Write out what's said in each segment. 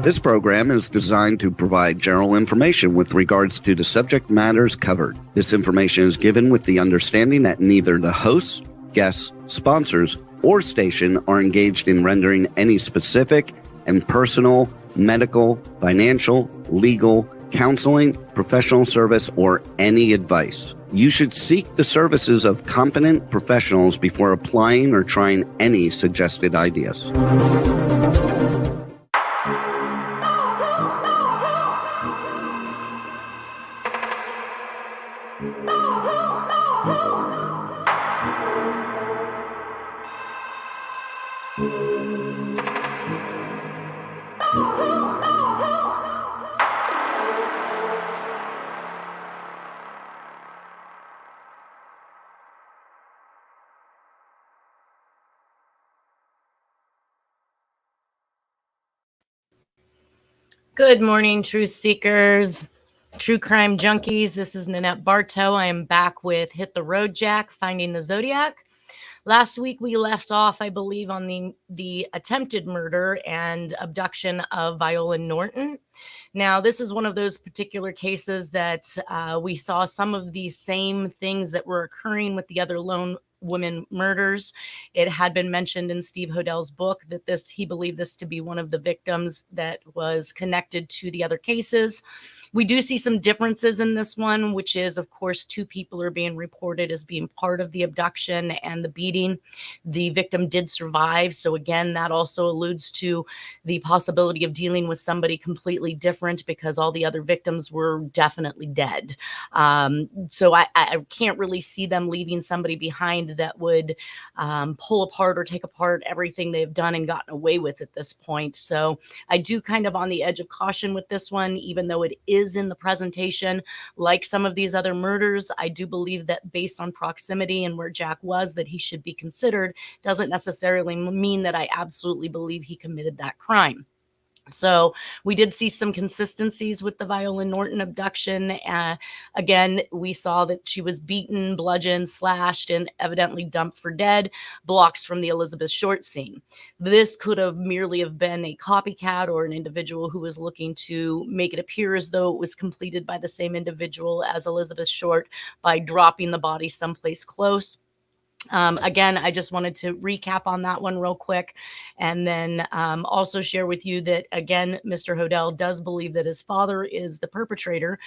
This program is designed to provide general information with regards to the subject matters covered. This information is given with the understanding that neither the hosts, guests, sponsors, or station are engaged in rendering any specific and personal, medical, financial, legal, counseling, professional service, or any advice. You should seek the services of competent professionals before applying or trying any suggested ideas. Good morning, truth seekers, true crime junkies. This is Nanette Bartow. I am back with Hit the Road Jack, Finding the Zodiac. Last week we left off, I believe, on the attempted murder and abduction of Viola Norton. Now, this is one of those particular cases that we saw some of these same things that were occurring with the other lone women murders. It had been mentioned in Steve Hodell's book that he believed this to be one of the victims that was connected to the other cases. We do see some differences in this one, which is, of course, 2 people are being reported as being part of the abduction and the beating. The victim did survive. So again, that also alludes to the possibility of dealing with somebody completely different because all the other victims were definitely dead. So I can't really see them leaving somebody behind that would pull apart or take apart everything they've done and gotten away with at this point. So I do kind of on the edge of caution with this one, even though it is in the presentation like some of these other murders. I do believe that based on proximity and where Jack was, that he should be considered. Doesn't necessarily mean that I absolutely believe he committed that crime. So we did see some consistencies with the Viola Norton abduction. Again, we saw that she was beaten, bludgeoned, slashed, and evidently dumped for dead, blocks from the Elizabeth Short scene. This could have merely have been a copycat or an individual who was looking to make it appear as though it was completed by the same individual as Elizabeth Short by dropping the body someplace close. Again, I just wanted to recap on that one real quick and then also share with you that, again, Mr. Hodell does believe that his father is the perpetrator.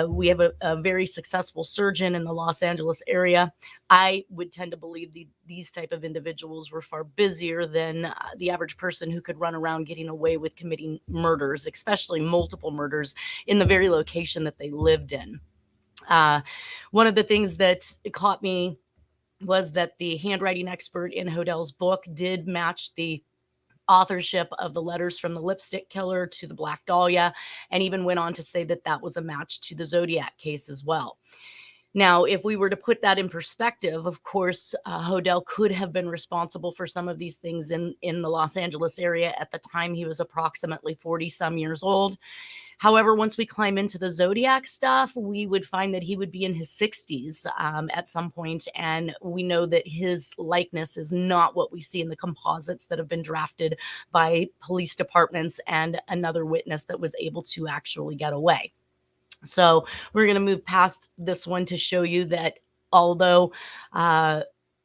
We have a very successful surgeon in the Los Angeles area. I would tend to believe these type of individuals were far busier than the average person who could run around getting away with committing murders, especially multiple murders in the very location that they lived in. One of the things that caught me was that the handwriting expert in Hodell's book did match the authorship of the letters from the lipstick killer to the Black Dahlia, and even went on to say that that was a match to the Zodiac case as well. Now, if we were to put that in perspective, of course, Hodell could have been responsible for some of these things in the Los Angeles area at the time he was approximately 40 some years old. However, once we climb into the Zodiac stuff, we would find that he would be in his 60s at some point, and we know that his likeness is not what we see in the composites that have been drafted by police departments and another witness that was able to actually get away. So we're going to move past this one to show you that although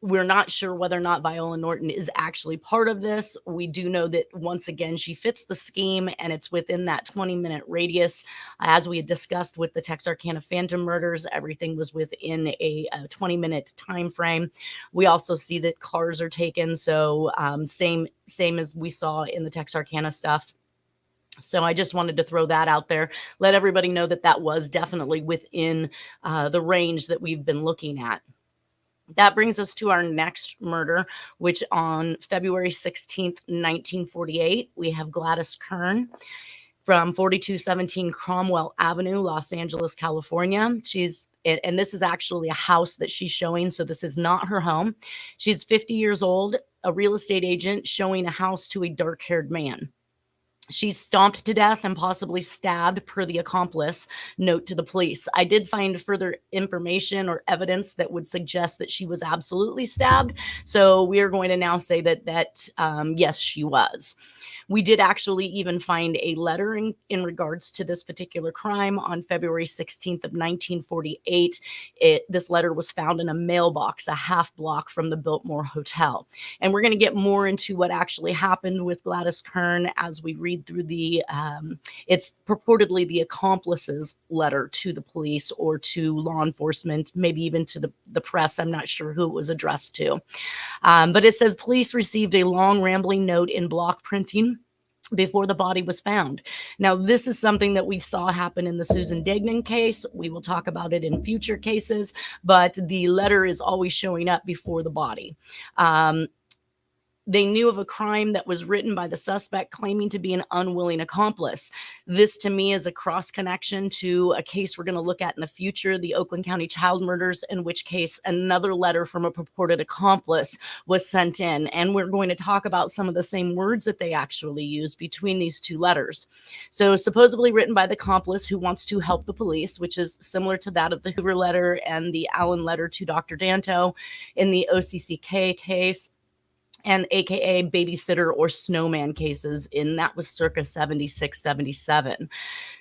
we're not sure whether or not Viola Norton is actually part of this, we do know that, once again, she fits the scheme, and it's within that 20-minute radius. As we had discussed with the Texarkana Phantom murders, everything was within a 20-minute time frame. We also see that cars are taken, so same as we saw in the Texarkana stuff. So I just wanted to throw that out there, let everybody know that that was definitely within the range that we've been looking at. That brings us to our next murder, which on February 16th, 1948, we have Gladys Kern from 4217 Cromwell Avenue, Los Angeles, California. And this is actually a house that she's showing, so this is not her home. She's 50 years old, a real estate agent showing a house to a dark-haired man. She's stomped to death and possibly stabbed per the accomplice note to the police. I did find further information or evidence that would suggest that she was absolutely stabbed. So we are going to now say that yes, she was. We did actually even find a letter in regards to this particular crime on February 16th of 1948. This letter was found in a mailbox a half block from the Biltmore Hotel. And we're going to get more into what actually happened with Gladys Kern as we read through it's purportedly the accomplice's letter to the police or to law enforcement, maybe even to the press. I'm not sure who it was addressed to. But it says police received a long rambling note in block printing before the body was found. Now, this is something that we saw happen in the Susan Degnan case. We will talk about it in future cases, but the letter is always showing up before the body. They knew of a crime that was written by the suspect claiming to be an unwilling accomplice. This to me is a cross connection to a case we're going to look at in the future, the Oakland County child murders, in which case another letter from a purported accomplice was sent in. And we're going to talk about some of the same words that they actually used between these two letters. So supposedly written by the accomplice who wants to help the police, which is similar to that of the Hoover letter and the Allen letter to Dr. Danto in the OCCK case, and AKA babysitter or snowman cases, and that was circa 76, 77.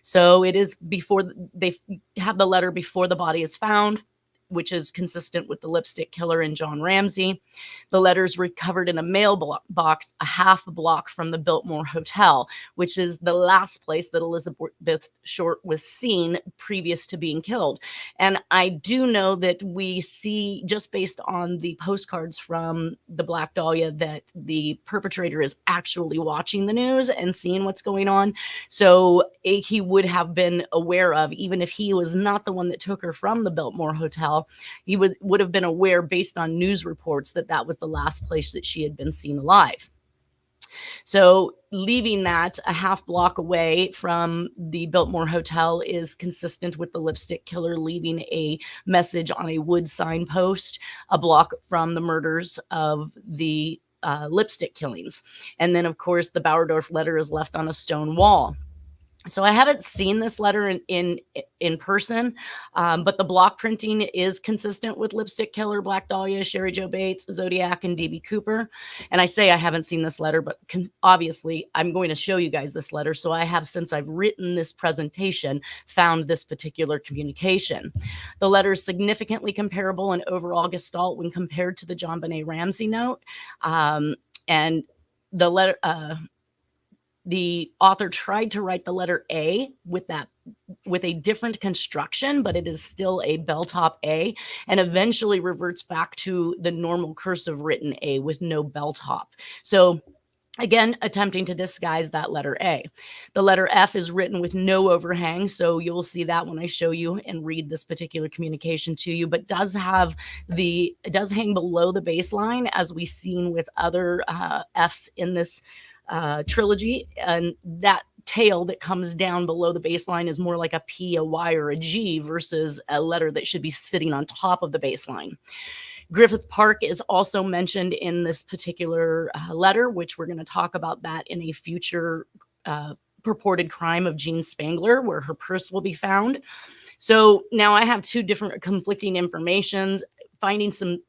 So it is before they have the letter before the body is found, which is consistent with the lipstick killer and John Ramsey. The letters recovered in a mailbox a half block from the Biltmore Hotel, which is the last place that Elizabeth Short was seen previous to being killed. And I do know that we see, just based on the postcards from the Black Dahlia, that the perpetrator is actually watching the news and seeing what's going on. So he would have been aware of, even if he was not the one that took her from the Biltmore Hotel, he would have been aware based on news reports that that was the last place that she had been seen alive. So leaving that a half block away from the Biltmore Hotel is consistent with the lipstick killer leaving a message on a wood signpost a block from the murders of the lipstick killings. And then, of course, the Bauerdorf letter is left on a stone wall. So I haven't seen this letter in person, but the block printing is consistent with Lipstick Killer, Black Dahlia, Sherry Jo Bates, Zodiac, and D.B. Cooper. And I say I haven't seen this letter, but obviously I'm going to show you guys this letter. So I have, since I've written this presentation, found this particular communication. The letter is significantly comparable in overall gestalt when compared to the John Benet Ramsey note. And the letter... the author tried to write the letter A with a different construction, but it is still a belltop A, and eventually reverts back to the normal cursive written A with no belltop. So again, attempting to disguise that letter A. The letter F is written with no overhang, so you'll see that when I show you and read this particular communication to you, but it does hang below the baseline, as we've seen with other Fs in this trilogy, and that tail that comes down below the baseline is more like a P, a Y, or a G versus a letter that should be sitting on top of the baseline. Griffith Park is also mentioned in this particular letter, which we're going to talk about that in a future purported crime of Jean Spangler, where her purse will be found. So now I have two different conflicting informations. Finding some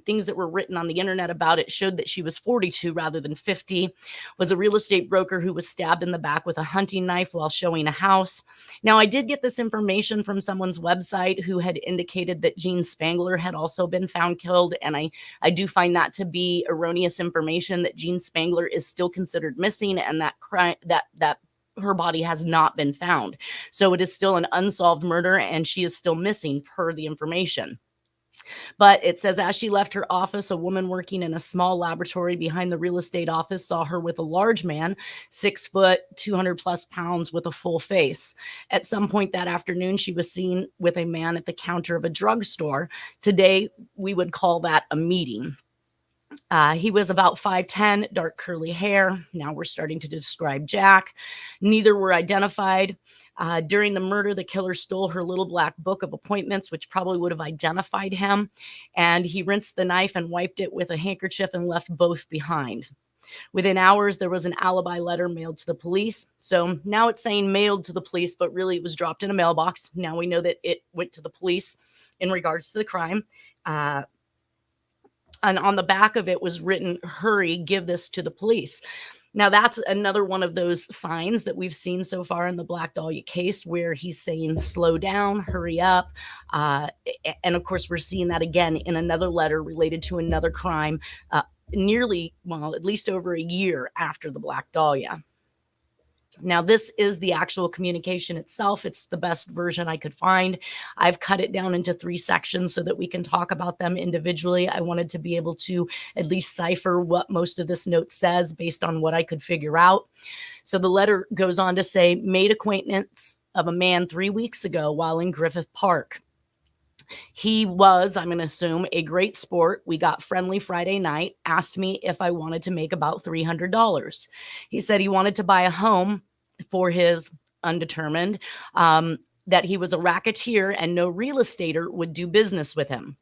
things that were written on the internet about it showed that she was 42 rather than 50, was a real estate broker who was stabbed in the back with a hunting knife while showing a house. Now, I did get this information from someone's website who had indicated that Jean Spangler had also been found killed, and I do find that to be erroneous information, that Jean Spangler is still considered missing, and that her body has not been found. So it is still an unsolved murder, and she is still missing per the information. But it says, as she left her office, a woman working in a small laboratory behind the real estate office saw her with a large man, 6 foot, 200 plus pounds, with a full face. At some point that afternoon, she was seen with a man at the counter of a drugstore. Today, we would call that a meeting. He was about 5'10", dark curly hair. Now we're starting to describe Jack. Neither were identified. During the murder, the killer stole her little black book of appointments, which probably would have identified him. And he rinsed the knife and wiped it with a handkerchief and left both behind. Within hours, there was an alibi letter mailed to the police. So now it's saying mailed to the police, but really it was dropped in a mailbox. Now we know that it went to the police in regards to the crime. And on the back of it was written, "Hurry, give this to the police." Now, that's another one of those signs that we've seen so far in the Black Dahlia case where he's saying, slow down, hurry up. And of course, we're seeing that again in another letter related to another crime at least over a year after the Black Dahlia. Now, this is the actual communication itself. It's the best version I could find. I've cut it down into 3 sections so that we can talk about them individually. I wanted to be able to at least cipher what most of this note says based on what I could figure out. So the letter goes on to say, made acquaintance of a man 3 weeks ago while in Griffith Park. He was, I'm going to assume, a great sport. We got friendly Friday night, asked me if I wanted to make about $300. He said he wanted to buy a home for his undetermined, that he was a racketeer and no real estater would do business with him.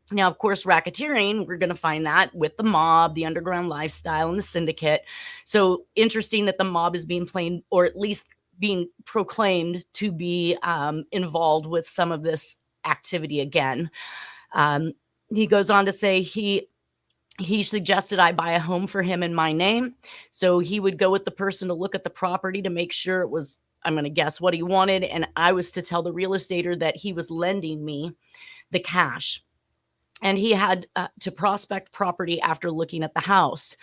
Now, of course, racketeering, we're going to find that with the mob, the underground lifestyle, and the syndicate. So interesting that the mob is being played, or at least being proclaimed to be involved with some of this activity again. He goes on to say he suggested I buy a home for him in my name. So he would go with the person to look at the property to make sure it was, I'm going to guess, what he wanted. And I was to tell the real estater that he was lending me the cash. And he had to prospect property after looking at the house.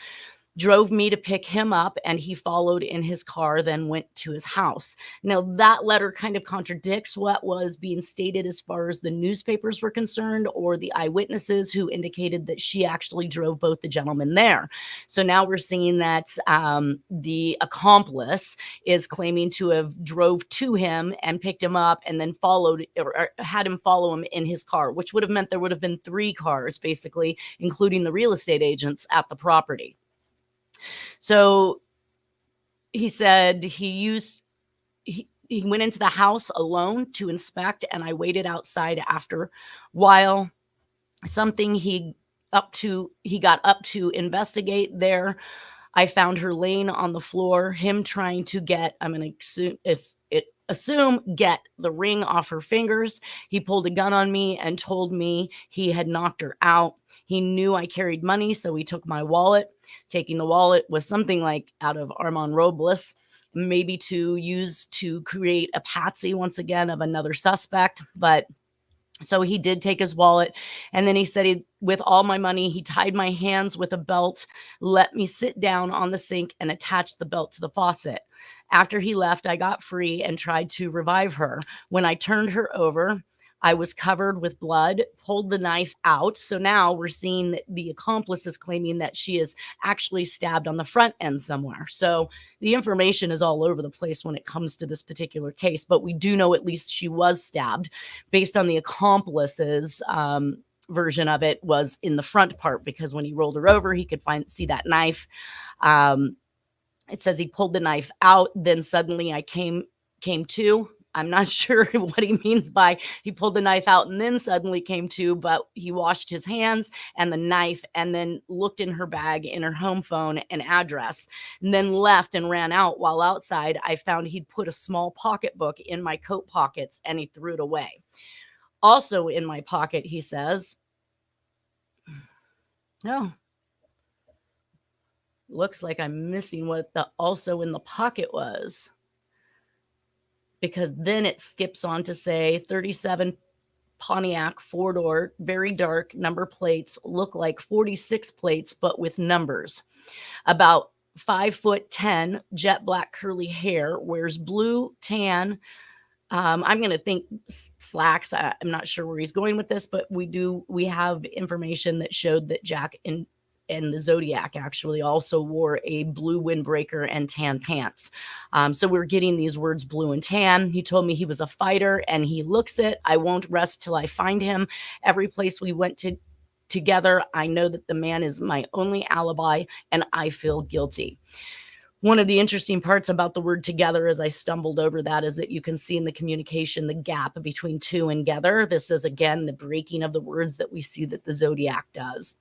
Drove me to pick him up, and he followed in his car, then went to his house. Now, that letter kind of contradicts what was being stated as far as the newspapers were concerned, or the eyewitnesses who indicated that she actually drove both the gentlemen there. So now we're seeing that the accomplice is claiming to have drove to him and picked him up and then followed or had him follow him in his car, which would have meant there would have been 3 cars, basically, including the real estate agents at the property. So he said he went into the house alone to inspect, and I waited outside after. While something he got up to investigate there, I found her laying on the floor, him trying to get, I'm going to get the ring off her fingers. He pulled a gun on me and told me he had knocked her out. He knew I carried money, so he took my wallet. Taking the wallet was something like out of Armand Robles, maybe to use to create a patsy once again of another suspect. But so he did take his wallet, and then he said with all my money, he tied my hands with a belt, let me sit down on the sink, and attached the belt to the faucet. After he left, I got free and tried to revive her. When I turned her over, I was covered with blood, pulled the knife out. So now we're seeing that the accomplice is claiming that she is actually stabbed on the front end somewhere. So the information is all over the place when it comes to this particular case, but we do know at least she was stabbed based on the accomplice's version of it was in the front part, because when he rolled her over, he could see that knife. It says he pulled the knife out. Then suddenly I came to. I'm not sure what he means by he pulled the knife out and then suddenly came to, but he washed his hands and the knife and then looked in her bag, in her home phone and address, and then left and ran out. While outside, I found he'd put a small pocketbook in my coat pockets and he threw it away. Also in my pocket, he says, oh, looks like I'm missing what the also in the pocket was. Because then it skips on to say 37 Pontiac 4-door, very dark, number plates, look like 46 plates, but with numbers. About 5'10", jet black curly hair, wears blue, tan. I'm going to think slacks. I'm not sure where he's going with this, but we have information that showed that Jack and the Zodiac actually also wore a blue windbreaker and tan pants. So we're getting these words blue and tan. He told me he was a fighter and he looks it. I won't rest till I find him. Every place we went to together, I know that the man is my only alibi and I feel guilty. One of the interesting parts about the word together as I stumbled over that is that you can see in the communication the gap between to and gather. This is, again, the breaking of the words that we see that the Zodiac does.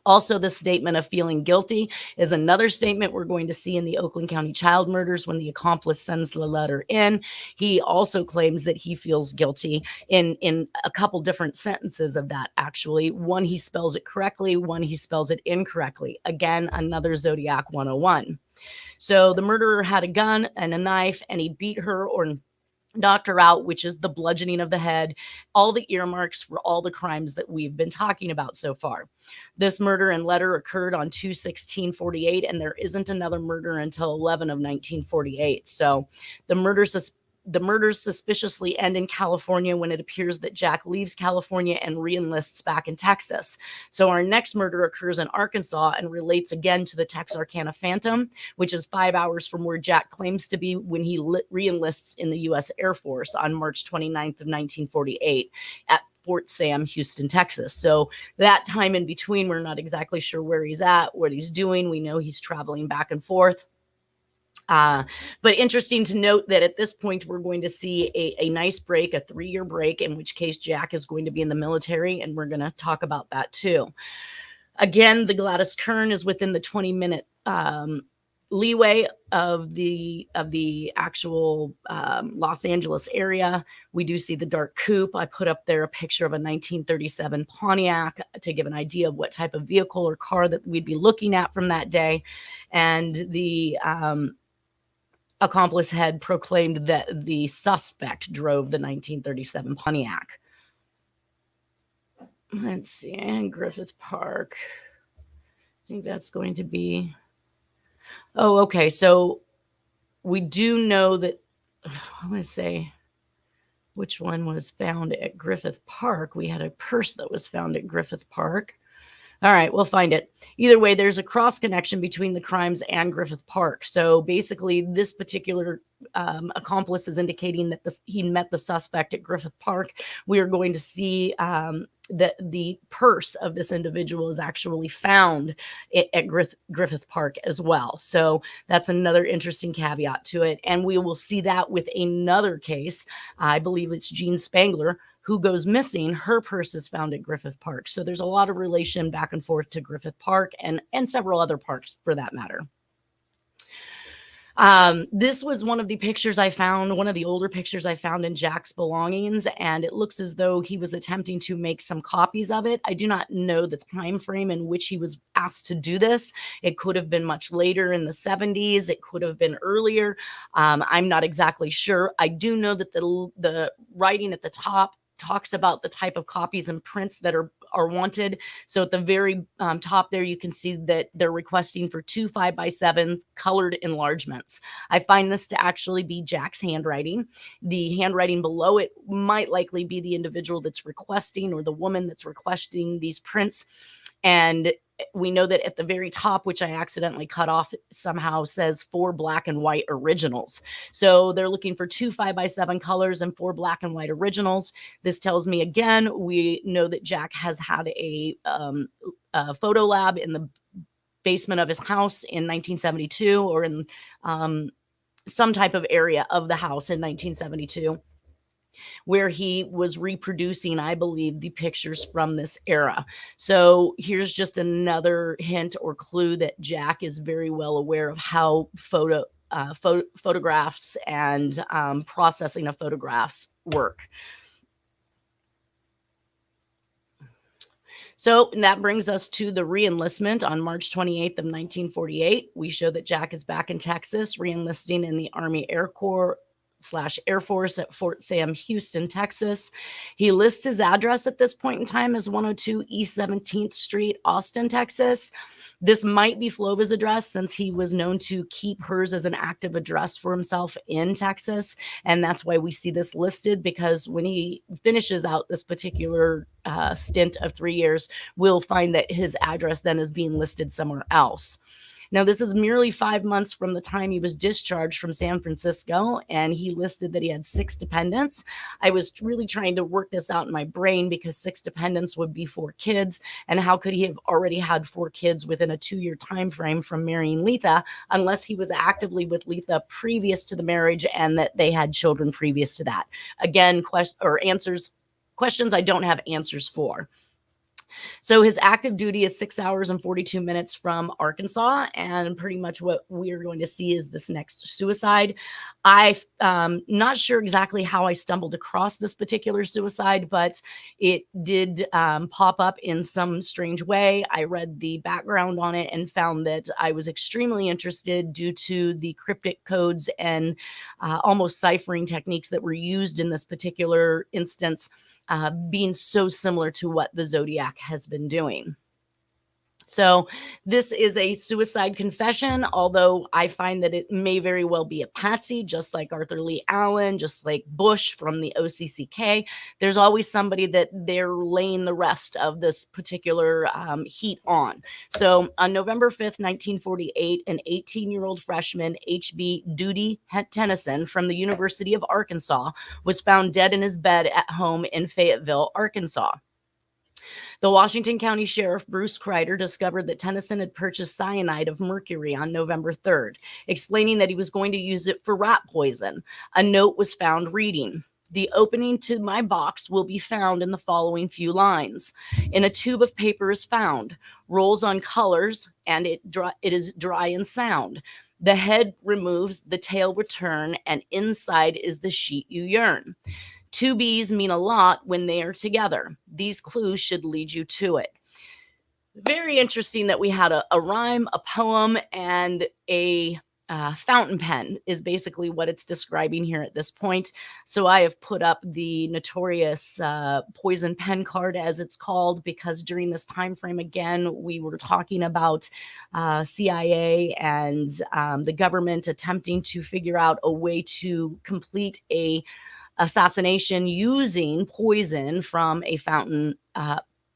Also, the statement of feeling guilty is another statement we're going to see in the Oakland County child murders when the accomplice sends the letter in. He also claims that he feels guilty in a couple different sentences of that, actually. One, he spells it correctly. One, he spells it incorrectly. Again, another Zodiac 101. So the murderer had a gun and a knife, and he beat her or knocked her out, which is the bludgeoning of the head, all the earmarks for all the crimes that we've been talking about so far. This murder and letter occurred on 2/16/48, and there isn't another murder until 11 of 1948. So the murders suspiciously end in California when it appears that Jack leaves California and reenlists back in Texas. So our next murder occurs in Arkansas and relates again to the Texarkana Phantom, which is 5 hours from where Jack claims to be when he reenlists in the U.S. Air Force on March 29th of 1948 at Fort Sam, Houston, Texas. So that time in between, we're not exactly sure where he's at, what he's doing. We know he's traveling back and forth. But interesting to note that at this point, we're going to see a nice break, a 3-year break, in which case Jack is going to be in the military, and we're going to talk about that too. Again, the Gladys Kern is within the 20-minute leeway of the actual Los Angeles area. We do see the dark coupe. I put up there a picture of a 1937 Pontiac to give an idea of what type of vehicle or car that we'd be looking at from that day. And the accomplice had proclaimed that the suspect drove the 1937 Pontiac. Let's see, and Griffith Park. I think that's going to be... Oh, okay. So we do know that... I want to say which one was found at Griffith Park. We had a purse that was found at Griffith Park. All right, we'll find it. Either way, there's a cross connection between the crimes and Griffith Park. So basically, this particular accomplice is indicating that he met the suspect at Griffith Park. We are going to see that the purse of this individual is actually found at Griffith Park as well. So that's another interesting caveat to it. And we will see that with another case. I believe it's Jean Spangler, who goes missing. Her purse is found at Griffith Park. So there's a lot of relation back and forth to Griffith Park and several other parks for that matter. This was one of the pictures I found, one of the older pictures I found in Jack's belongings, and it looks as though he was attempting to make some copies of it. I do not know the time frame in which he was asked to do this. It could have been much later in the 70s. It could have been earlier. I'm not exactly sure. I do know that the writing at the top talks about the type of copies and prints that are wanted. So at the very top there, you can see that they're requesting for 2 5x7s colored enlargements. I find this to actually be Jack's handwriting. The handwriting below it might likely be the individual that's requesting or the woman that's requesting these prints. And we know that at the very top, which I accidentally cut off, somehow says 4 black and white originals. So they're looking for 2 5x7 colors and 4 black and white originals. This tells me, again, we know that Jack has had a photo lab in the basement of his house in 1972 or in some type of area of the house in 1972. Where he was reproducing, I believe, the pictures from this era. So here's just another hint or clue that Jack is very well aware of how photographs and processing of photographs work. So that brings us to the reenlistment on March 28th of 1948. We show that Jack is back in Texas, reenlisting in the Army Air Corps / Air Force at Fort Sam, Houston, Texas. He lists his address at this point in time as 102 East 17th Street, Austin, Texas. This might be Flova's address since he was known to keep hers as an active address for himself in Texas. And that's why we see this listed, because when he finishes out this particular stint of 3 years, we'll find that his address then is being listed somewhere else. Now, this is merely 5 months from the time he was discharged from San Francisco, and he listed that he had 6 dependents. I was really trying to work this out in my brain because 6 dependents would be 4 kids, and how could he have already had 4 kids within a 2-year time frame from marrying Letha unless he was actively with Letha previous to the marriage and that they had children previous to that? Again, questions I don't have answers for. So his active duty is 6 hours and 42 minutes from Arkansas, and pretty much what we're going to see is this next suicide. I'm not sure exactly how I stumbled across this particular suicide, but it did pop up in some strange way. I read the background on it and found that I was extremely interested due to the cryptic codes and almost ciphering techniques that were used in this particular instance, being so similar to what the Zodiac has been doing. So this is a suicide confession, although I find that it may very well be a patsy, just like Arthur Lee Allen, just like Bush from the OCCK. There's always somebody that they're laying the rest of this particular heat on. So on November 5th, 1948, an 18-year-old freshman, H.B. Duty Tennyson from the University of Arkansas, was found dead in his bed at home in Fayetteville, Arkansas. The Washington County Sheriff Bruce Kreider discovered that Tennyson had purchased cyanide of mercury on November 3rd, explaining that he was going to use it for rat poison. A note was found reading, "The opening to my box will be found in the following few lines. In a tube of paper is found, rolls on colors, and it is dry and sound. The head removes, the tail return, and inside is the sheet you yearn. Two bees mean a lot when they are together. These clues should lead you to it." Very interesting that we had a rhyme, a poem, and a fountain pen is basically what it's describing here at this point. So I have put up the notorious poison pen card, as it's called, because during this time frame, again, we were talking about CIA and the government attempting to figure out a way to complete a assassination using poison from a fountain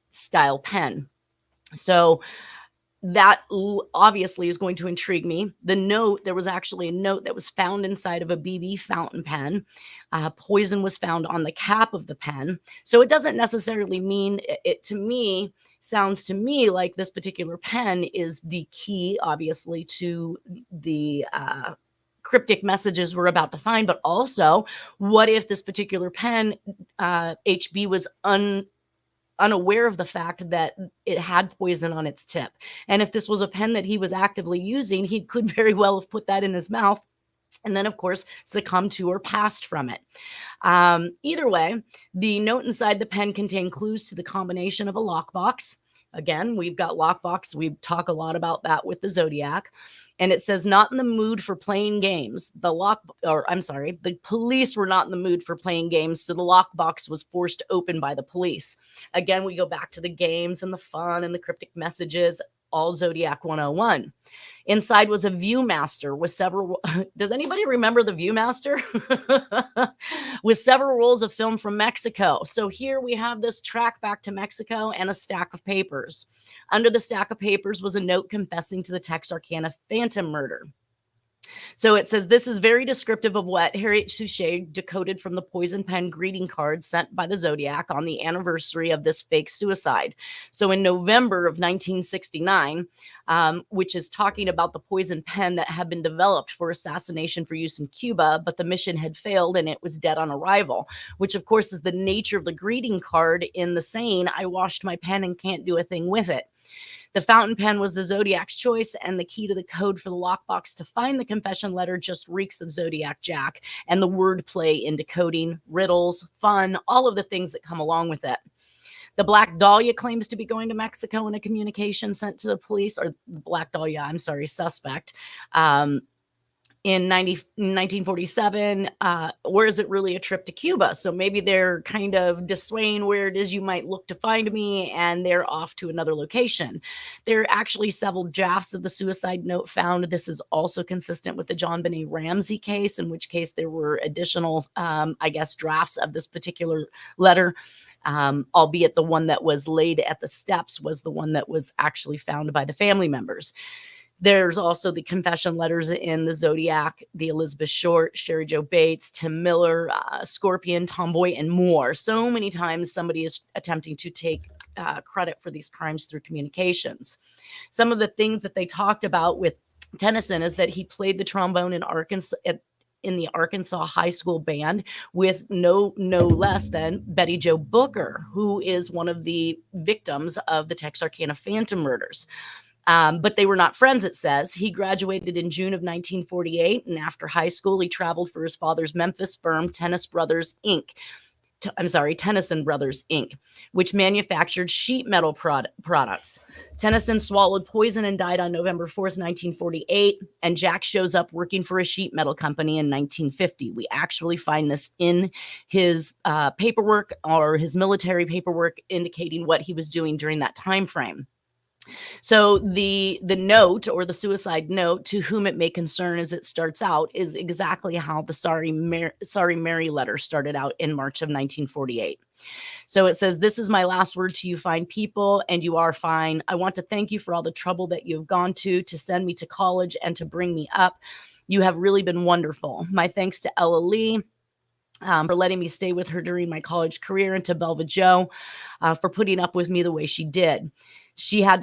style pen. So that obviously is going to intrigue me. The note, there was actually a note that was found inside of a BB fountain pen. Poison was found on the cap of the pen. So it doesn't necessarily mean, it to me, sounds to me like this particular pen is the key, obviously, to the cryptic messages we're about to find. But also, what if this particular pen, HB was unaware of the fact that it had poison on its tip? And if this was a pen that he was actively using, he could very well have put that in his mouth and then, of course, succumbed to or passed from it. Either way, the note inside the pen contained clues to the combination of a lockbox. Again, we've got lockbox. We talk a lot about that with the Zodiac. And it says, "Not in the mood for playing games. The police were not in the mood for playing games, so the lockbox was forced open by the police." Again, we go back to the games and the fun and the cryptic messages, all Zodiac 101. Inside was a Viewmaster with several. Does anybody remember the Viewmaster? With several rolls of film from Mexico. So here we have this track back to Mexico and a stack of papers. Under the stack of papers was a note confessing to the Texarkana Phantom murder. So it says, "This is very descriptive of what Harriet Suchet decoded from the poison pen greeting card sent by the Zodiac on the anniversary of this fake suicide." So in November of 1969, which is talking about the poison pen that had been developed for assassination for use in Cuba, but the mission had failed and it was dead on arrival, which of course is the nature of the greeting card in the saying, "I washed my pen and can't do a thing with it." The fountain pen was the Zodiac's choice, and the key to the code for the lockbox to find the confession letter just reeks of Zodiac Jack and the wordplay in decoding, riddles, fun, all of the things that come along with it. The Black Dahlia claims to be going to Mexico in a communication sent to the police, or Black Dahlia, suspect, in 1947, or is it really a trip to Cuba? So maybe they're kind of dissuading where it is you might look to find me, and they're off to another location. There are actually several drafts of the suicide note found. This is also consistent with the John Benet Ramsey case, in which case there were additional, drafts of this particular letter. Albeit the one that was laid at the steps was the one that was actually found by the family members. There's also the confession letters in the Zodiac, the Elizabeth Short, Sherry Joe Bates, Tim Miller, Scorpion, Tomboy, and more. So many times somebody is attempting to take credit for these crimes through communications. Some of the things that they talked about with Tennyson is that he played the trombone in Arkansas in the Arkansas high school band with no less than Betty Jo Booker, who is one of the victims of the Texarkana Phantom murders. But they were not friends, it says. He graduated in June of 1948, and after high school, he traveled for his father's Memphis firm, Tennyson Brothers, Inc., which manufactured sheet metal products. Tennyson swallowed poison and died on November 4th, 1948, and Jack shows up working for a sheet metal company in 1950. We actually find this in his paperwork, or his military paperwork, indicating what he was doing during that time frame. So the note, or the suicide note, to whom it may concern, as it starts out, is exactly how the Sorry Mary letter started out in March of 1948. So it says, "This is my last word to you fine people, and you are fine. I want to thank you for all the trouble that you have gone to send me to college and to bring me up. You have really been wonderful. My thanks to Ella Lee, for letting me stay with her during my college career, and to Belva Joe for putting up with me the way she did. She had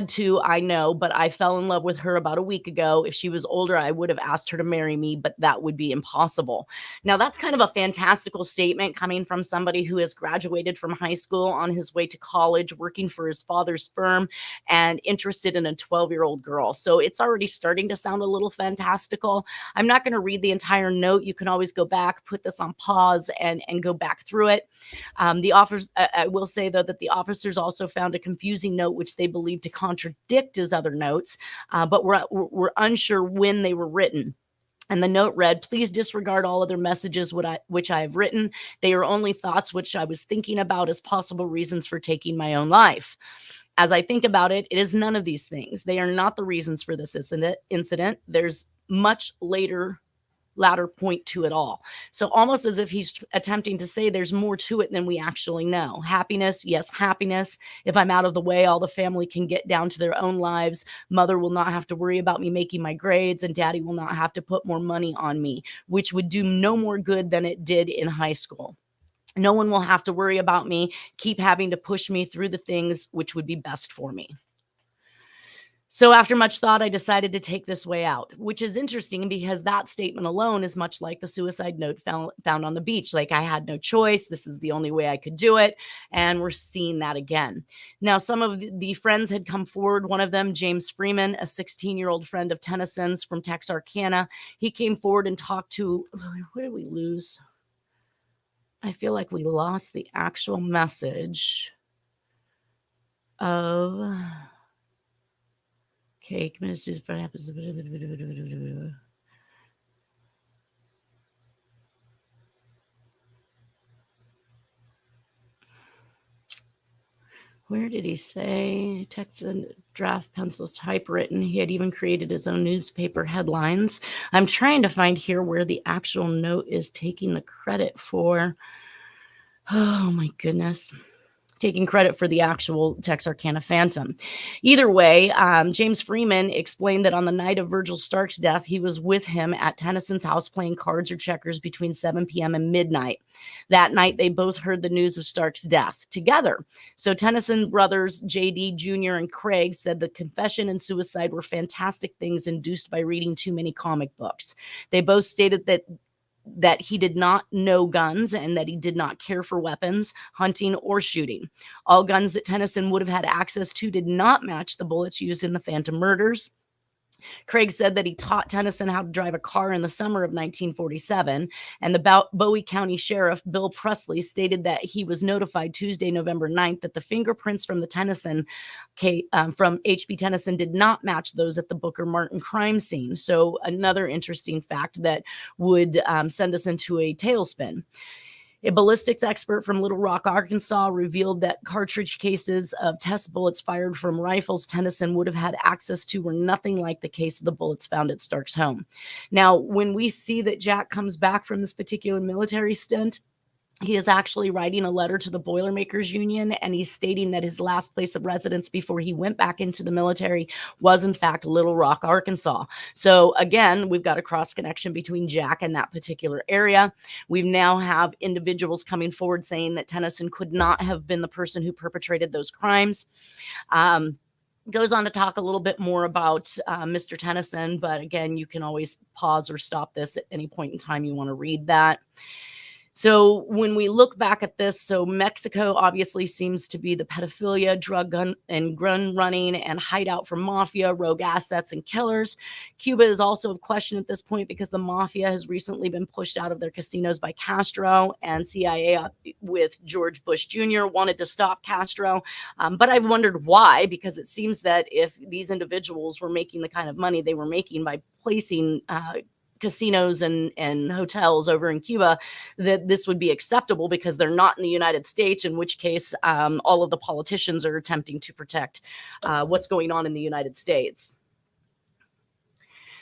to, I know, but I fell in love with her about a week ago. If she was older, I would have asked her to marry me, but that would be impossible." Now, that's kind of a fantastical statement coming from somebody who has graduated from high school, on his way to college, working for his father's firm, and interested in a 12-year-old girl. So it's already starting to sound a little fantastical. I'm not going to read the entire note. You can always go back, put this on pause, and go back through it. I will say, though, that the officers also found a confusing note, which they believe to contradict his other notes, but we're unsure when they were written. And the note read, "Please disregard all other messages which I have written. They are only thoughts which I was thinking about as possible reasons for taking my own life. As I think about it, it is none of these things. They are not the reasons for this incident. There's much latter point to it all." So almost as if he's attempting to say there's more to it than we actually know. Happiness, yes, happiness. If I'm out of the way, all the family can get down to their own lives. Mother will not have to worry about me making my grades, and daddy will not have to put more money on me, which would do no more good than it did in high school. No one will have to worry about me, keep having to push me through the things which would be best for me. So after much thought, I decided to take this way out, which is interesting because that statement alone is much like the suicide note found on the beach. Like, I had no choice. This is the only way I could do it. And we're seeing that again. Now, some of the friends had come forward. One of them, James Freeman, a 16-year-old friend of Tennyson's from Texarkana. He came forward and talked to, where did we lose? I feel like we lost the actual message of... Okay, committed for happens. Where did he say? Text and draft pencils typewritten. He had even created his own newspaper headlines. I'm trying to find here where the actual note is taking the credit for. Oh my goodness. Taking credit for the actual Texarkana Phantom. Either way, James Freeman explained that on the night of Virgil Stark's death, he was with him at Tennyson's house playing cards or checkers between 7 p.m. and midnight. That night, they both heard the news of Stark's death together. So Tennyson brothers, J.D. Jr. and Craig, said the confession and suicide were fantastic things induced by reading too many comic books. They both stated that he did not know guns and that he did not care for weapons, hunting, or shooting. All guns that Tennyson would have had access to did not match the bullets used in the Phantom murders. Craig said that he taught Tennyson how to drive a car in the summer of 1947, and the Bowie County Sheriff, Bill Presley, stated that he was notified Tuesday, November 9th, that the fingerprints from the Tennyson from H.B. Tennyson did not match those at the Booker Martin crime scene. So another interesting fact that would send us into a tailspin. A ballistics expert from Little Rock, Arkansas, revealed that cartridge cases of test bullets fired from rifles Tennyson would have had access to were nothing like the case of the bullets found at Stark's home. Now, when we see that Jack comes back from this particular military stint, he is actually writing a letter to the Boilermakers Union, and he's stating that his last place of residence before he went back into the military was, in fact, Little Rock, Arkansas. So, again, we've got a cross connection between Jack and that particular area. We now have individuals coming forward saying that Tennyson could not have been the person who perpetrated those crimes. Goes on to talk a little bit more about Mr. Tennyson, but again, you can always pause or stop this at any point in time you want to read that. So when we look back at this, so Mexico obviously seems to be the pedophilia, drug, gun running and hideout for mafia, rogue assets, and killers. Cuba is also of question at this point because the mafia has recently been pushed out of their casinos by Castro, and CIA with George Bush Jr. wanted to stop Castro. But I've wondered why, because it seems that if these individuals were making the kind of money they were making by placing casinos and hotels over in Cuba, that this would be acceptable because they're not in the United States, in which case all of the politicians are attempting to protect what's going on in the United States.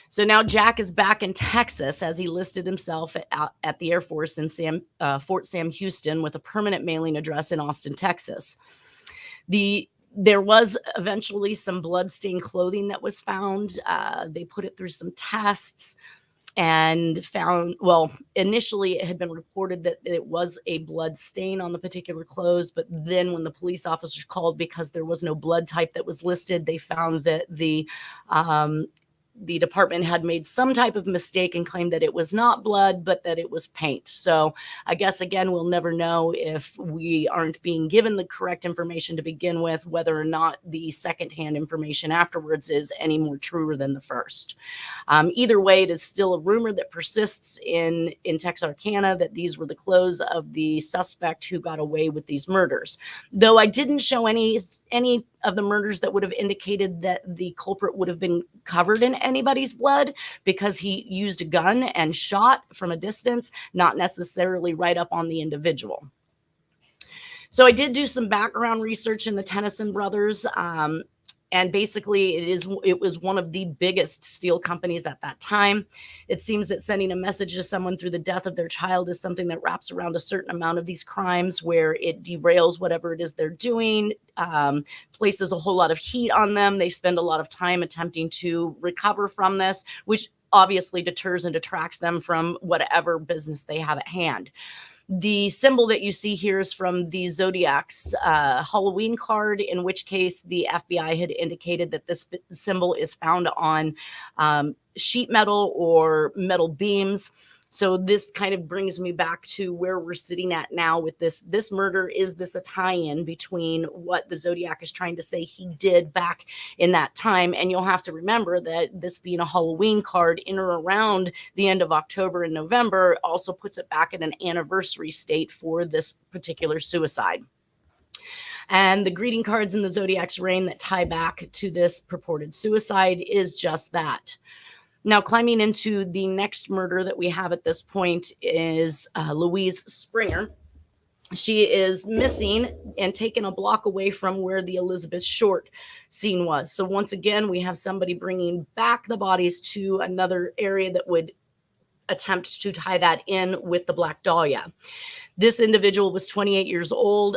So now Jack is back in Texas as he listed himself at the Air Force in Fort Sam Houston with a permanent mailing address in Austin, Texas. There was eventually some bloodstained clothing that was found. They put it through some tests and found, well, initially it had been reported that it was a blood stain on the particular clothes, but then when the police officers called, because there was no blood type that was listed, they found that the department had made some type of mistake and claimed that it was not blood, but that it was paint. So I guess, again, we'll never know if we aren't being given the correct information to begin with, whether or not the secondhand information afterwards is any more truer than the first. Either way, it is still a rumor that persists in Texarkana that these were the clothes of the suspect who got away with these murders. Though I didn't show any of the murders that would have indicated that the culprit would have been covered in anybody's blood, because he used a gun and shot from a distance, not necessarily right up on the individual. So I did do some background research in the Tennyson brothers. And basically, it was one of the biggest steel companies at that time. It seems that sending a message to someone through the death of their child is something that wraps around a certain amount of these crimes, where it derails whatever it is they're doing, places a whole lot of heat on them. They spend a lot of time attempting to recover from this, which obviously deters and detracts them from whatever business they have at hand. The symbol that you see here is from the Zodiac's Halloween card, in which case the FBI had indicated that this symbol is found on sheet metal or metal beams. So this kind of brings me back to where we're sitting at now with this murder. Is this a tie-in between what the Zodiac is trying to say he did back in that time? And you'll have to remember that this being a Halloween card in or around the end of October and November also puts it back at an anniversary state for this particular suicide. And the greeting cards in the Zodiac's reign that tie back to this purported suicide is just that. Now, climbing into the next murder that we have at this point is Louise Springer. She is missing and taken a block away from where the Elizabeth Short scene was. So once again, we have somebody bringing back the bodies to another area that would attempt to tie that in with the Black Dahlia. This individual was 28 years old.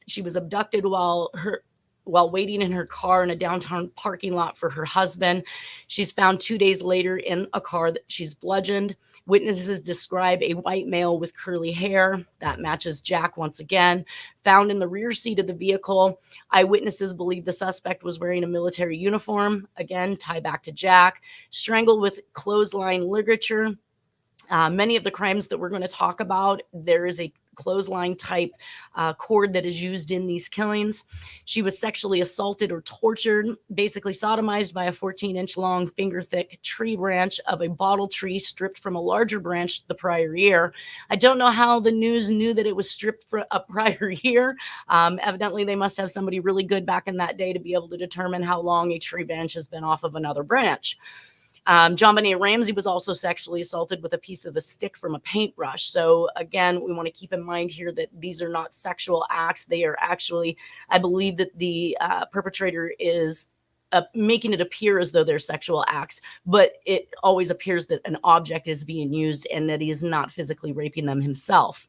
She was abducted while waiting in her car in a downtown parking lot for her husband. She's found 2 days later in a car that she's bludgeoned. Witnesses describe a white male with curly hair. That matches Jack once again. Found in the rear seat of the vehicle. Eyewitnesses believe the suspect was wearing a military uniform. Again, tie back to Jack. Strangled with clothesline ligature. Many of the crimes that we're going to talk about, there is a clothesline type cord that is used in these killings. She was sexually assaulted or tortured, basically sodomized by a 14-inch long, finger-thick tree branch of a bottle tree stripped from a larger branch the prior year. I don't know how the news knew that it was stripped for a prior year. Evidently, they must have somebody really good back in that day to be able to determine how long a tree branch has been off of another branch. John Benet Ramsey was also sexually assaulted with a piece of a stick from a paintbrush. So again, we want to keep in mind here that these are not sexual acts. They are actually, I believe that the perpetrator is making it appear as though they're sexual acts, but it always appears that an object is being used and that he is not physically raping them himself.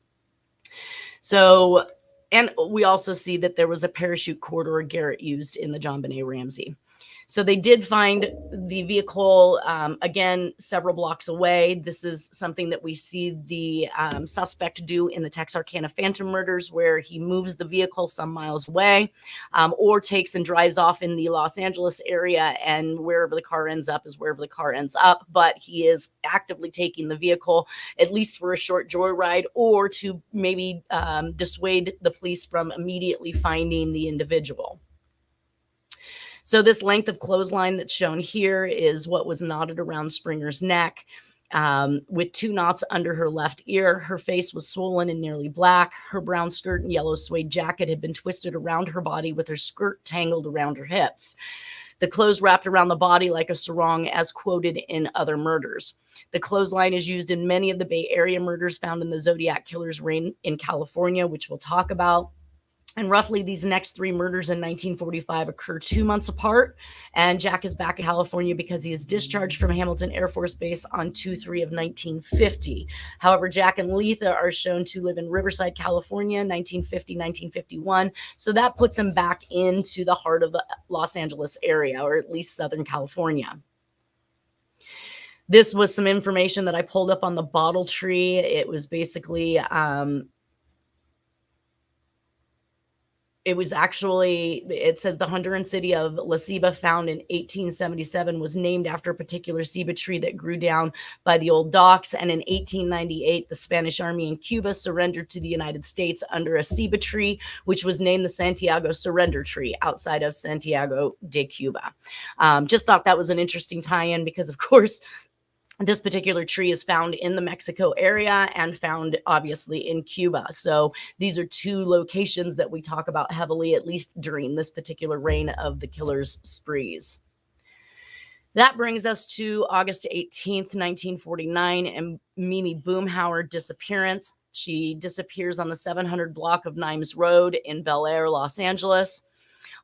So And we also see that there was a parachute cord or a garrote used in the JonBenet Ramsey. So they did find the vehicle, again, several blocks away. This is something that we see the suspect do in the Texarkana Phantom murders, where he moves the vehicle some miles away, or takes and drives off in the Los Angeles area, and wherever the car ends up is wherever the car ends up. But he is actively taking the vehicle, at least for a short joyride, or to maybe dissuade the police from immediately finding the individual. So this length of clothesline that's shown here is what was knotted around Springer's neck, with 2 knots under her left ear. Her face was swollen and nearly black. Her brown skirt and yellow suede jacket had been twisted around her body, with her skirt tangled around her hips. The clothes wrapped around the body like a sarong, as quoted in other murders. The clothesline is used in many of the Bay Area murders found in the Zodiac killer's reign in California, which we'll talk about. And roughly these next 3 murders in 1945 occur 2 months apart. And Jack is back in California because he is discharged from Hamilton Air Force Base on 2/3 of 1950. However, Jack and Letha are shown to live in Riverside, California, 1950, 1951. So that puts him back into the heart of the Los Angeles area, or at least Southern California. This was some information that I pulled up on the bottle tree. It was basically it says the Honduran city of La Ceiba, found in 1877, was named after a particular ceiba tree that grew down by the old docks. And in 1898, the Spanish army in Cuba surrendered to the United States under a ceiba tree, which was named the Santiago Surrender Tree, outside of Santiago de Cuba. Just thought that was an interesting tie-in because, of course, this particular tree is found in the Mexico area and found obviously in Cuba. So these are 2 locations that we talk about heavily, at least during this particular reign of the killer's sprees. That brings us to August 18th, 1949, and Mimi Boomhauer disappearance. She disappears on the 700 block of Nimes Road in Bel Air, Los Angeles.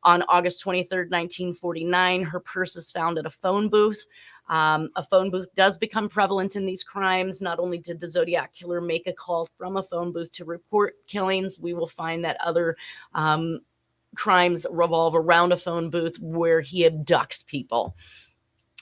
On August 23rd, 1949, her purse is found at a phone booth. A phone booth does become prevalent in these crimes. Not only did the Zodiac killer make a call from a phone booth to report killings, we will find that other crimes revolve around a phone booth where he abducts people.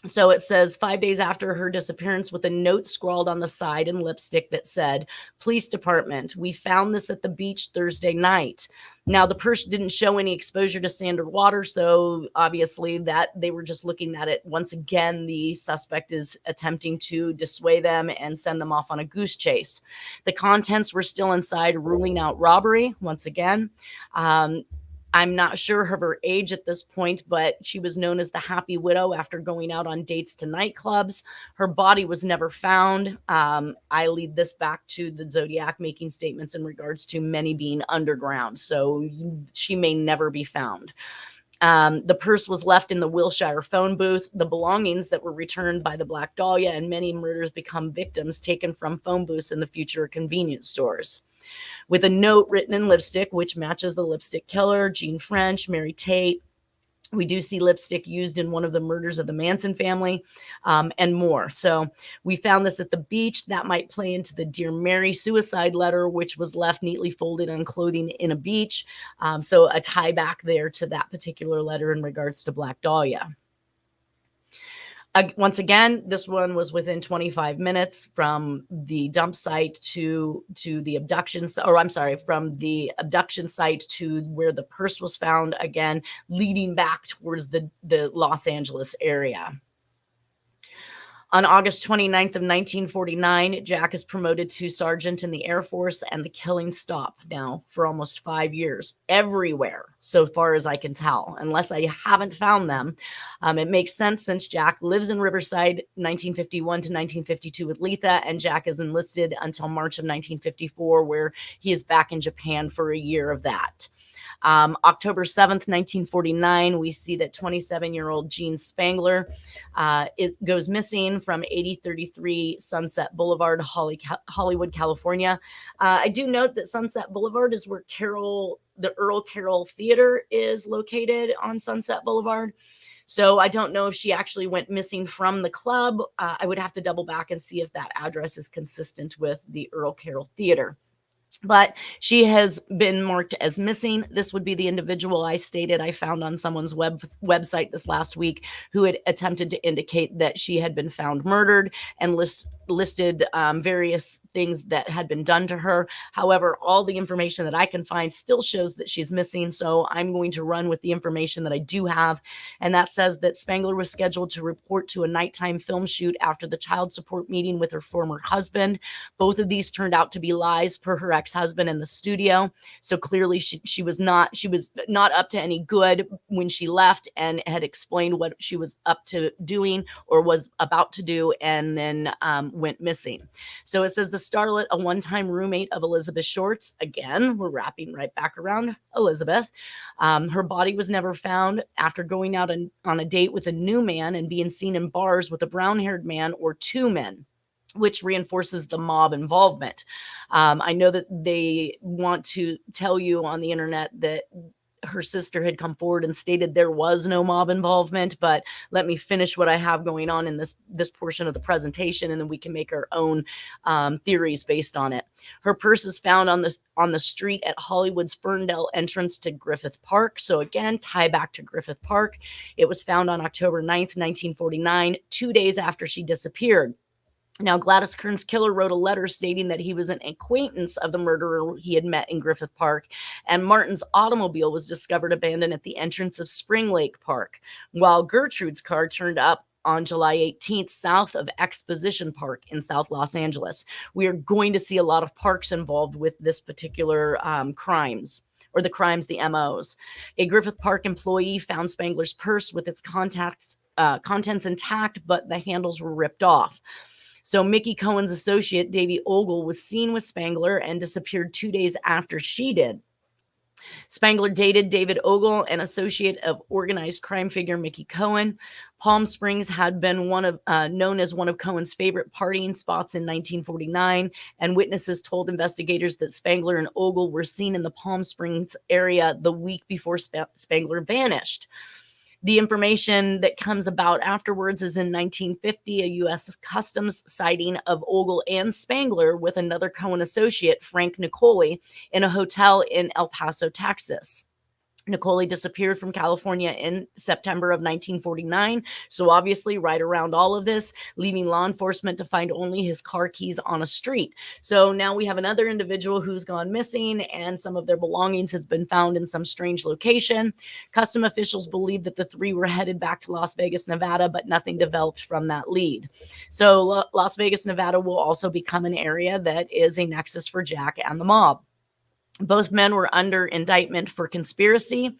So it says 5 days after her disappearance, with a note scrawled on the side in lipstick that said, "Police Department, we found this at the beach Thursday night." Now, the purse didn't show any exposure to sand or water, so obviously that they were just looking at it. Once again, the suspect is attempting to dissuade them and send them off on a goose chase. The contents were still inside, ruling out robbery once again. I'm not sure of her age at this point, but she was known as the Happy Widow after going out on dates to nightclubs. Her body was never found. I lead this back to the Zodiac making statements in regards to many being underground, so she may never be found. The purse was left in the Wilshire phone booth. The belongings that were returned by the Black Dahlia, and many murders become victims taken from phone booths in the future convenience stores. With a note written in lipstick, which matches the lipstick killer, Jean French, Mary Tate. We do see lipstick used in one of the murders of the Manson family, and more. So we found this at the beach. That might play into the Dear Mary suicide letter, which was left neatly folded on clothing in a beach. So a tie back there to that particular letter in regards to Black Dahlia. Once again, this one was within 25 minutes from the dump site to the abduction, or I'm sorry, from the abduction site to where the purse was found, again, leading back towards the Los Angeles area. On August 29th of 1949, Jack is promoted to sergeant in the Air Force, and the killings stop now for almost 5 years everywhere, so far as I can tell, unless I haven't found them. It makes sense since Jack lives in Riverside 1951 to 1952 with Letha, and Jack is enlisted until March of 1954, where he is back in Japan for a year of that. October 7th, 1949, we see that 27-year-old Jean Spangler it goes missing from 8033 Sunset Boulevard, Hollywood, California. I do note that Sunset Boulevard is where the Earl Carroll Theater is located on Sunset Boulevard. So I don't know if she actually went missing from the club. I would have to double back and see if that address is consistent with the Earl Carroll Theater. But she has been marked as missing. This would be the individual I stated I found on someone's website this last week who had attempted to indicate that she had been found murdered and listed various things that had been done to her. However, all the information that I can find still shows that she's missing. So I'm going to run with the information that I do have. And that says that Spangler was scheduled to report to a nighttime film shoot after the child support meeting with her former husband. Both of these turned out to be lies per her ex-husband in the studio. So clearly she was not up to any good when she left and had explained what she was up to doing or was about to do, and then went missing. So it says the starlet, a one-time roommate of Elizabeth Short's, again, we're wrapping right back around Elizabeth. Her body was never found after going out on a date with a new man and being seen in bars with a brown-haired man or two men, which reinforces the mob involvement. I know that they want to tell you on the internet that her sister had come forward and stated there was no mob involvement, but let me finish what I have going on in this portion of the presentation, and then we can make our own theories based on it. Her purse is found on the street at Hollywood's Ferndale entrance to Griffith Park. So again, tie back to Griffith Park. It was found on October 9th, 1949, 2 days after she disappeared. Now, Gladys Kern's killer wrote a letter stating that he was an acquaintance of the murderer he had met in Griffith Park, and Martin's automobile was discovered abandoned at the entrance of Spring Lake Park, while Gertrude's car turned up on July 18th south of Exposition Park in South Los Angeles. We are going to see a lot of parks involved with this particular crimes. Or the crimes, the MOs. A Griffith Park employee found Spangler's purse with its contents intact, but the handles were ripped off. So Mickey Cohen's associate, Davy Ogle, was seen with Spangler and disappeared 2 days after she did. Spangler dated David Ogle, an associate of organized crime figure Mickey Cohen. Palm Springs had been known as one of Cohen's favorite partying spots in 1949, and witnesses told investigators that Spangler and Ogle were seen in the Palm Springs area the week before Spangler vanished. The information that comes about afterwards is in 1950, a U.S. Customs sighting of Ogle and Spangler with another Cohen associate, Frank Nicoli, in a hotel in El Paso, Texas. Nicoli disappeared from California in September of 1949, so obviously right around all of this, leaving law enforcement to find only his car keys on a street. So now we have another individual who's gone missing, and some of their belongings has been found in some strange location. Custom officials believe that the three were headed back to Las Vegas, Nevada, but nothing developed from that lead. So Las Vegas, Nevada will also become an area that is a nexus for Jack and the mob. Both men were under indictment for conspiracy,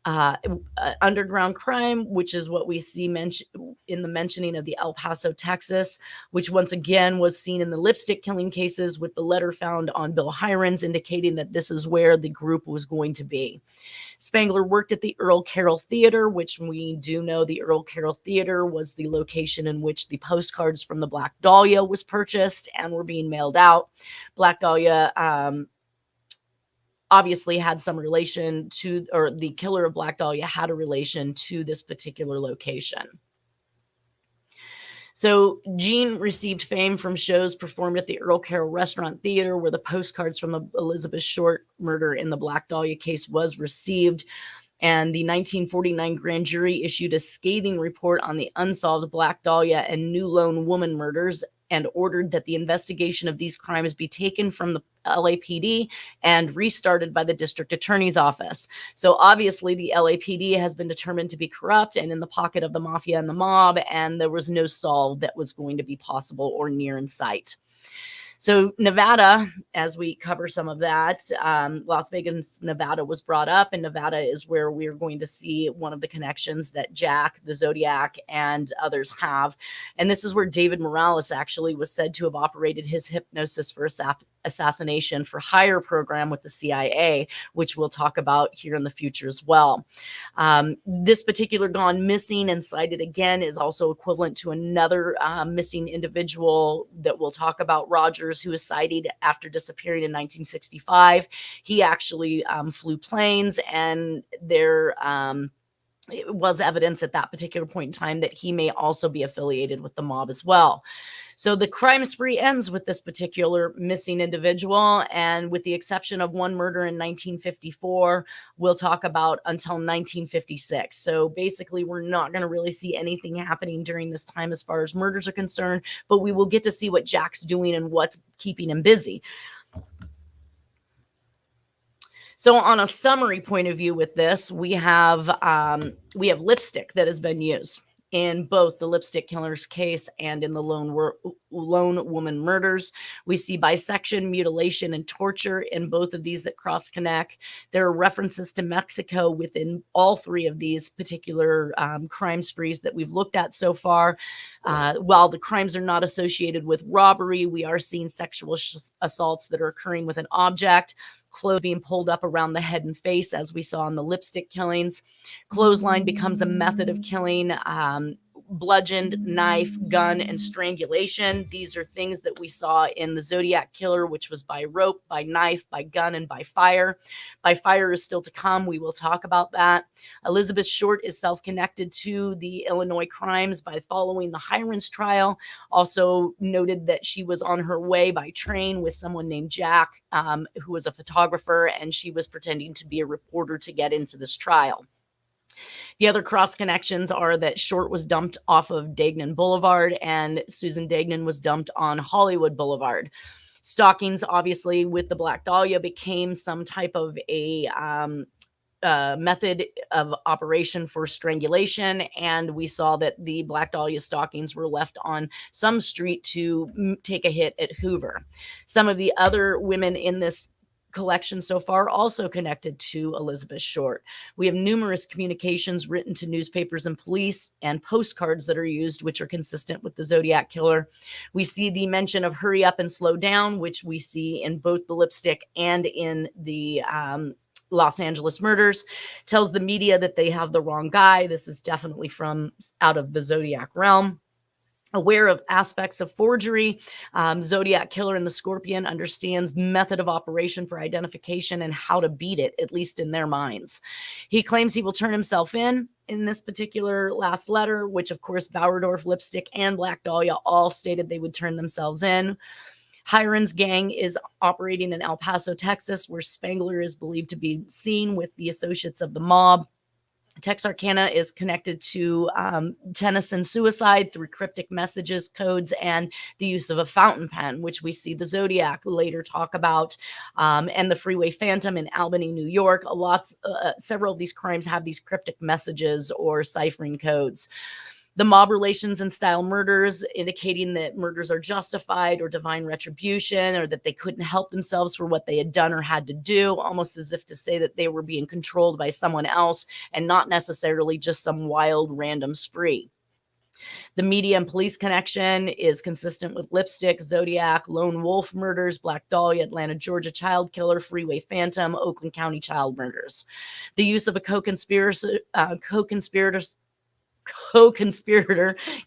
underground crime, which is what we see in the mentioning of the El Paso, Texas, which once again was seen in the lipstick killing cases, with the letter found on Bill Hirons indicating that this is where the group was going to be. Spangler worked at the Earl Carroll Theater, which we do know the Earl Carroll Theater was the location in which the postcards from the Black Dahlia was purchased and were being mailed out. Black Dahlia obviously had some relation to, or the killer of Black Dahlia had a relation to this particular location. So Jean received fame from shows performed at the Earl Carroll Restaurant Theater, where the postcards from the Elizabeth Short murder in the Black Dahlia case was received. And the 1949 grand jury issued a scathing report on the unsolved Black Dahlia and New Lone Woman murders, and ordered that the investigation of these crimes be taken from the LAPD and restarted by the district attorney's office. So obviously the LAPD has been determined to be corrupt and in the pocket of the mafia and the mob, and there was no solve that was going to be possible or near in sight. So Nevada, as we cover some of that, Las Vegas, Nevada was brought up, and Nevada is where we're going to see one of the connections that Jack, the Zodiac, and others have. And this is where David Morales actually was said to have operated his hypnosis for assassination for hire program with the CIA, which we'll talk about here in the future as well. This particular gone missing and cited again is also equivalent to another missing individual that we'll talk about, Rogers, who was cited after disappearing in 1965. He actually flew planes, and it was evidence at that particular point in time that he may also be affiliated with the mob as well. So the crime spree ends with this particular missing individual, and with the exception of one murder in 1954, we'll talk about until 1956. So basically, we're not going to really see anything happening during this time as far as murders are concerned, but we will get to see what Jack's doing and what's keeping him busy. So on a summary point of view with this, we have lipstick that has been used in both the lipstick killer's case and in the lone woman murders. We see bisection, mutilation, and torture in both of these that cross connect. There are references to Mexico within all three of these particular crime sprees that we've looked at so far. While the crimes are not associated with robbery, we are seeing sexual assaults that are occurring with an object. Clothes being pulled up around the head and face, as we saw in the lipstick killings. Clothesline becomes a method of killing. Bludgeoned, knife, gun, and strangulation. These are things that we saw in the Zodiac killer, which was by rope, by knife, by gun, and by fire. By fire is still to come. We will talk about that. Elizabeth Short is self-connected to the Illinois crimes by following the Hirons trial. Also noted that she was on her way by train with someone named Jack, who was a photographer, and she was pretending to be a reporter to get into this trial. The other cross connections are that Short was dumped off of Dagnan Boulevard and Susan Dagnan was dumped on Hollywood Boulevard. Stockings, obviously, with the Black Dahlia became some type of a method of operation for strangulation, and we saw that the Black Dahlia stockings were left on some street to take a hit at Hoover. Some of the other women in this collection so far also connected to Elizabeth Short. We have numerous communications written to newspapers and police and postcards that are used, which are consistent with the Zodiac killer. We see the mention of hurry up and slow down, which we see in both the lipstick and in the Los Angeles murders. Tells the media that they have the wrong guy. This is definitely from out of the Zodiac realm. Aware of aspects of forgery, Zodiac killer and the Scorpion understands method of operation for identification and how to beat it, at least in their minds. He claims he will turn himself in this particular last letter, which of course Bauerdorf, Lipstick, and Black Dahlia all stated they would turn themselves in. Hiron's gang is operating in El Paso, Texas, where Spangler is believed to be seen with the associates of the mob. Texarkana is connected to Tennyson suicide through cryptic messages, codes, and the use of a fountain pen, which we see the Zodiac later talk about, and the Freeway Phantom in Albany, New York. Several of these crimes have these cryptic messages or ciphering codes. The mob relations and style murders, indicating that murders are justified or divine retribution, or that they couldn't help themselves for what they had done or had to do, almost as if to say that they were being controlled by someone else and not necessarily just some wild random spree. The media and police connection is consistent with Lipstick, Zodiac, Lone Wolf murders, Black Dahlia, Atlanta, Georgia child killer, Freeway Phantom, Oakland County child murders. The use of a co-conspirator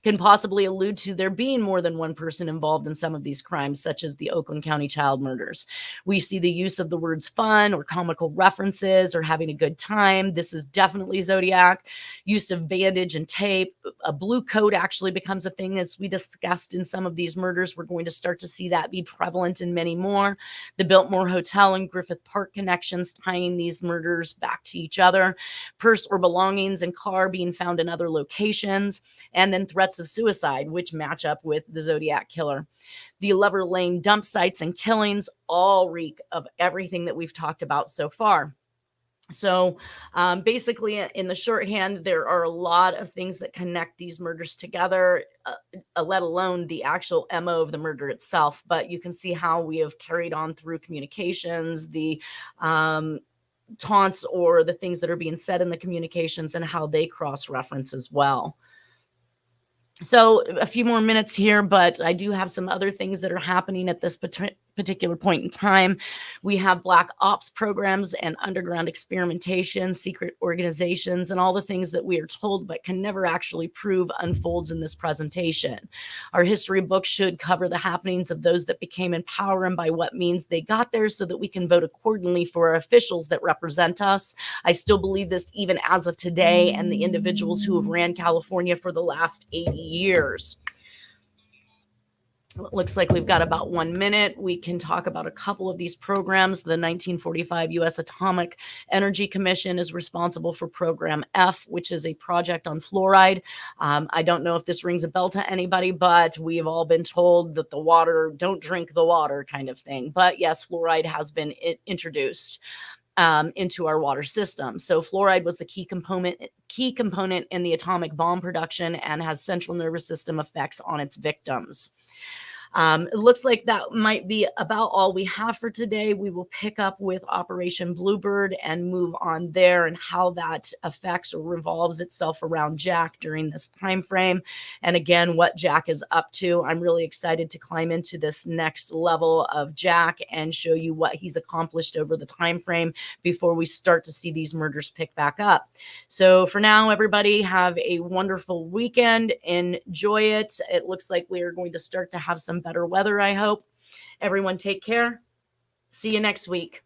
can possibly allude to there being more than one person involved in some of these crimes, such as the Oakland County child murders. We see the use of the words fun or comical references or having a good time. This is definitely Zodiac. Use of bandage and tape. A blue coat actually becomes a thing, as we discussed in some of these murders. We're going to start to see that be prevalent in many more. The Biltmore Hotel and Griffith Park connections tying these murders back to each other. Purse or belongings and car being found in other locations, and then threats of suicide, which match up with the Zodiac killer. The Lover Lane dump sites and killings all reek of everything that we've talked about so far. So basically, in the shorthand, there are a lot of things that connect these murders together, let alone the actual MO of the murder itself. But you can see how we have carried on through communications, the taunts or the things that are being said in the communications, and how they cross-reference as well. So a few more minutes here, but I do have some other things that are happening at this particular point in time. We have black ops programs and underground experimentation, secret organizations, and all the things that we are told but can never actually prove unfolds in this presentation. Our history books should cover the happenings of those that became in power and by what means they got there, so that we can vote accordingly for our officials that represent us. I still believe this even as of today, and the individuals who have ran California for the last 80 years. It looks like we've got about 1 minute. We can talk about a couple of these programs. The 1945 U.S. Atomic Energy Commission is responsible for Program F, which is a project on fluoride. I don't know if this rings a bell to anybody, but we have all been told that the water, don't drink the water kind of thing. But yes, fluoride has been introduced into our water system. So fluoride was the key component in the atomic bomb production and has central nervous system effects on its victims. It looks like that might be about all we have for today. We will pick up with Operation Bluebird and move on there, and how that affects or revolves itself around Jack during this time frame. And again, what Jack is up to. I'm really excited to climb into this next level of Jack and show you what he's accomplished over the time frame before we start to see these murders pick back up. So for now, everybody, have a wonderful weekend. Enjoy it. It looks like we are going to start to have some better weather, I hope. Everyone take care. See you next week.